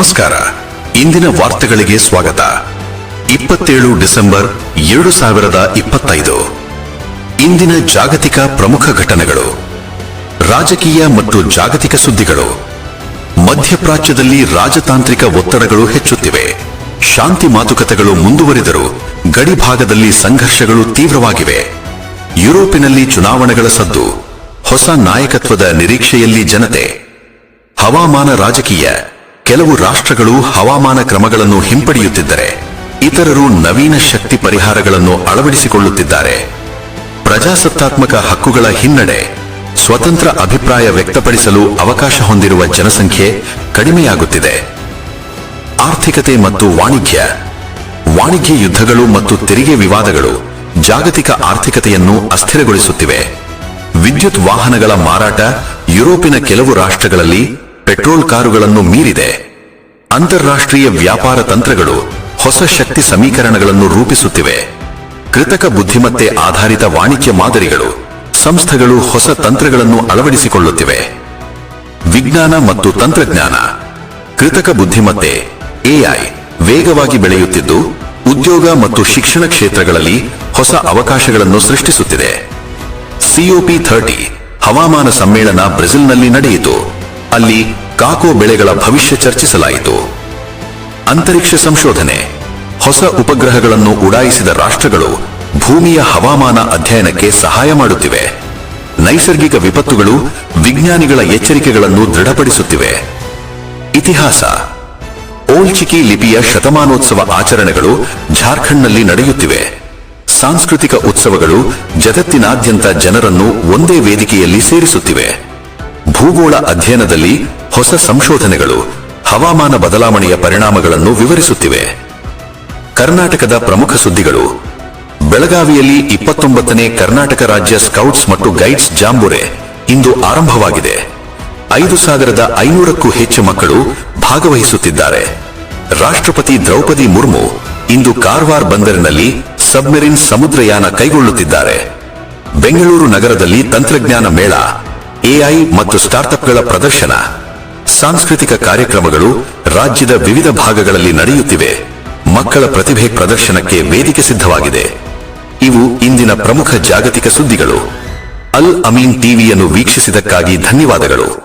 ನಮಸ್ಕಾರ. ಇಂದಿನ ವಾರ್ತೆಗಳಿಗೆ ಸ್ವಾಗತ. 27 ಡಿಸೆಂಬರ್ 2025. ಇಂದಿನ ಜಾಗತಿಕ ಪ್ರಮುಖ ಘಟನೆಗಳು, ರಾಜಕೀಯ ಮತ್ತು ಜಾಗತಿಕ ಸುದ್ದಿಗಳು. ಮಧ್ಯಪ್ರಾಚ್ಯದಲ್ಲಿ ರಾಜತಾಂತ್ರಿಕ ಒತ್ತಡಗಳು ಹೆಚ್ಚುತ್ತಿವೆ. ಶಾಂತಿ ಮಾತುಕತೆಗಳು ಮುಂದುವರಿದರೂ ಗಡಿಭಾಗದಲ್ಲಿ ಸಂಘರ್ಷಗಳು ತೀವ್ರವಾಗಿವೆ. ಯುರೋಪಿನಲ್ಲಿ ಚುನಾವಣೆಗಳ ಸದ್ದು, ಹೊಸ ನಾಯಕತ್ವದ ನಿರೀಕ್ಷೆಯಲ್ಲಿ ಜನತೆ. ಹವಾಮಾನ ರಾಜಕೀಯ. ಕೆಲವು ರಾಷ್ಟ್ರಗಳು ಹವಾಮಾನ ಕ್ರಮಗಳನ್ನು ಹಿಂಪಡೆಯುತ್ತಿದ್ದರೆ ಇತರರು ನವೀನ ಶಕ್ತಿ ಪರಿಹಾರಗಳನ್ನು ಅಳವಡಿಸಿಕೊಳ್ಳುತ್ತಿದ್ದಾರೆ. ಪ್ರಜಾಸತ್ತಾತ್ಮಕ ಹಕ್ಕುಗಳ ಹಿನ್ನಡೆ. ಸ್ವತಂತ್ರ ಅಭಿಪ್ರಾಯ ವ್ಯಕ್ತಪಡಿಸಲು ಅವಕಾಶ ಹೊಂದಿರುವ ಜನಸಂಖ್ಯೆ ಕಡಿಮೆಯಾಗುತ್ತಿದೆ. ಆರ್ಥಿಕತೆ ಮತ್ತು ವಾಣಿಜ್ಯ. ವಾಣಿಜ್ಯ ಯುದ್ಧಗಳು ಮತ್ತು ತೆರಿಗೆ ವಿವಾದಗಳು ಜಾಗತಿಕ ಆರ್ಥಿಕತೆಯನ್ನು ಅಸ್ಥಿರಗೊಳಿಸುತ್ತಿವೆ. ವಿದ್ಯುತ್ ವಾಹನಗಳ ಮಾರಾಟ ಯುರೋಪಿನ ಕೆಲವು ರಾಷ್ಟ್ರಗಳಲ್ಲಿ ಪೆಟ್ರೋಲ್ ಕಾರುಗಳನ್ನು ಮೀರಿದೆ. ಅಂತಾರಾಷ್ಟ್ರೀಯ ವ್ಯಾಪಾರ ತಂತ್ರಗಳು ಹೊಸ ಶಕ್ತಿ ಸಮೀಕರಣಗಳನ್ನು ರೂಪಿಸುತ್ತಿವೆ. ಕೃತಕ ಬುದ್ಧಿಮತ್ತೆ ಆಧಾರಿತ ವಾಣಿಜ್ಯ ಮಾದರಿಗಳು. ಸಂಸ್ಥೆಗಳು ಹೊಸ ತಂತ್ರಗಳನ್ನು ಅಳವಡಿಸಿಕೊಳ್ಳುತ್ತಿವೆ. ವಿಜ್ಞಾನ ಮತ್ತು ತಂತ್ರಜ್ಞಾನ. ಕೃತಕ ಬುದ್ಧಿಮತ್ತೆ ಎಐ ವೇಗವಾಗಿ ಬೆಳೆಯುತ್ತಿದ್ದು ಉದ್ಯೋಗ ಮತ್ತು ಶಿಕ್ಷಣ ಕ್ಷೇತ್ರಗಳಲ್ಲಿ ಹೊಸ ಅವಕಾಶಗಳನ್ನು ಸೃಷ್ಟಿಸುತ್ತಿದೆ. COP30 ಹವಾಮಾನ ಸಮ್ಮೇಳನ ಬ್ರೆಜಿಲ್ನಲ್ಲಿ ನಡೆಯಿತು. ಅಲ್ಲಿ ಕಾಕೋ ಬೆಳೆಗಳ ಭವಿಷ್ಯ ಚರ್ಚಿಸಲಾಯಿತು. ಅಂತರಿಕ್ಷ ಸಂಶೋಧನೆ. ಹೊಸ ಉಪಗ್ರಹಗಳನ್ನು ಉಡಾಯಿಸಿದ ರಾಷ್ಟ್ರಗಳು ಭೂಮಿಯ ಹವಾಮಾನ ಅಧ್ಯಯನಕ್ಕೆ ಸಹಾಯ ಮಾಡುತ್ತಿವೆ. ನೈಸರ್ಗಿಕ ವಿಪತ್ತುಗಳು ವಿಜ್ಞಾನಿಗಳ ಎಚ್ಚರಿಕೆಗಳನ್ನು ದೃಢಪಡಿಸುತ್ತಿವೆ. ಇತಿಹಾಸ. ಓಲ್ಚಿಕಿ ಲಿಪಿಯ ಶತಮಾನೋತ್ಸವ ಆಚರಣೆಗಳು ಜಾರ್ಖಂಡ್ನಲ್ಲಿ ನಡೆಯುತ್ತಿವೆ. ಸಾಂಸ್ಕೃತಿಕ ಉತ್ಸವಗಳು ಜಗತ್ತಿನಾದ್ಯಂತ ಜನರನ್ನು ಒಂದೇ ವೇದಿಕೆಯಲ್ಲಿ ಸೇರಿಸುತ್ತಿವೆ. ಭೂಗೋಳ ಅಧ್ಯಯನದಲ್ಲಿ ಹೊಸ ಸಂಶೋಧನೆಗಳು ಹವಾಮಾನ ಬದಲಾವಣೆಯ ಪರಿಣಾಮಗಳನ್ನು ವಿವರಿಸುತ್ತಿವೆ. ಕರ್ನಾಟಕದ ಪ್ರಮುಖ ಸುದ್ದಿಗಳು. ಬೆಳಗಾವಿಯಲ್ಲಿ 29ನೇ ಕರ್ನಾಟಕ ರಾಜ್ಯ ಸ್ಕೌಟ್ಸ್ ಮತ್ತು ಗೈಡ್ಸ್ ಜಾಂಬೂರೆ ಇಂದು ಆರಂಭವಾಗಿದೆ. 5500ಕ್ಕೂ ಹೆಚ್ಚು ಮಕ್ಕಳು ಭಾಗವಹಿಸುತ್ತಿದ್ದಾರೆ. ರಾಷ್ಟ್ರಪತಿ ದ್ರೌಪದಿ ಮುರ್ಮು ಇಂದು ಕಾರವಾರ ಬಂದರಿನಲ್ಲಿ ಸಬ್ಮೆರಿನ್ ಸಮುದ್ರಯಾನ ಕೈಗೊಳ್ಳುತ್ತಿದ್ದಾರೆ. ಬೆಂಗಳೂರು ನಗರದಲ್ಲಿ ತಂತ್ರಜ್ಞಾನ ಮೇಳ, ಎಐ ಮತ್ತು ಸ್ಟಾರ್ಟ್ಅಪ್ಗಳ ಪ್ರದರ್ಶನ. ಸಾಂಸ್ಕೃತಿಕ ಕಾರ್ಯಕ್ರಮಗಳು ರಾಜ್ಯದ ವಿವಿಧ ಭಾಗಗಳಲ್ಲಿ ನಡೆಯುತ್ತಿವೆ. ಮಕ್ಕಳ ಪ್ರತಿಭೆ ಪ್ರದರ್ಶನಕ್ಕೆ ವೇದಿಕೆ ಸಿದ್ಧವಾಗಿದೆ. ಇವು ಇಂದಿನ ಪ್ರಮುಖ ಜಾಗತಿಕ ಸುದ್ದಿಗಳು. ಅಲ್ ಅಮೀನ್ ಟಿವಿಯನ್ನು ವೀಕ್ಷಿಸಿದ್ದಕ್ಕಾಗಿ ಧನ್ಯವಾದಗಳು.